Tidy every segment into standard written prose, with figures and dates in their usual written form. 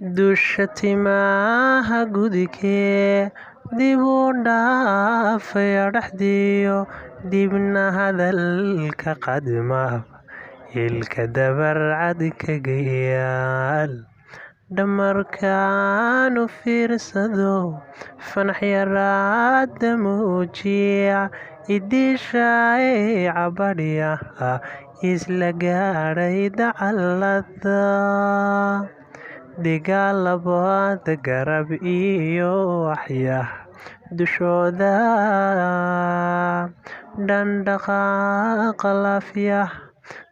dusha timaha gudikee dib u dhaafaya dhexdiyo dibna hadalka qadma ilka dabarcad kaga yaal dhamarkaanu fiirsado fanax yaraada muujiya idishaay cabadhyaha isla gaadhay dacalada dhigaa labada garab iyo waxyah dushooda dhandhaqaaqa laafyah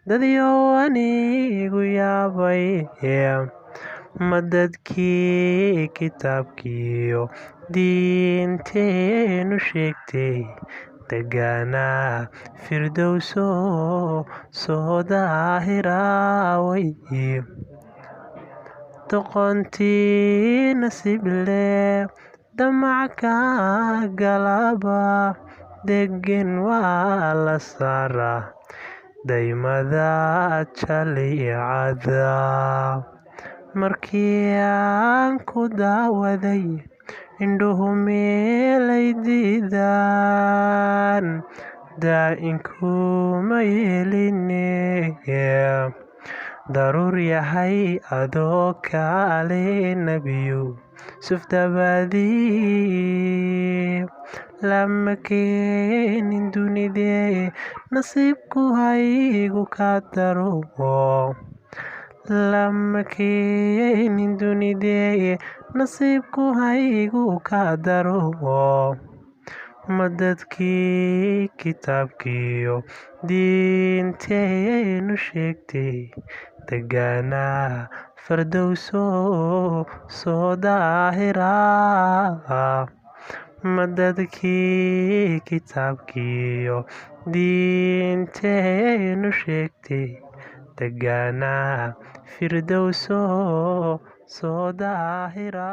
dadyow anigu yaabay ma dadkii kitaabkiyo diinteenu sheegtay deganaa firdowso soo daahiraaway doqontii nasiible damac ka galaba degen waa la saaraa daymada jalicada markii aan ku daawaday indhuhu meelay diidaan daainkuma yeeline daruur yahay adoo kaale nebiyu sufdabadii lama keenin dunidee nasiibku haygu ka daro lama keenin dunidee nasiibku haygu ka daro ma dadkii kitaabkiyo diinteenu sheegtay deganaa firdowso soo daahira ma dadkii kitaabkiyo diinteenu sheegtay deganaa firdowso soo daahira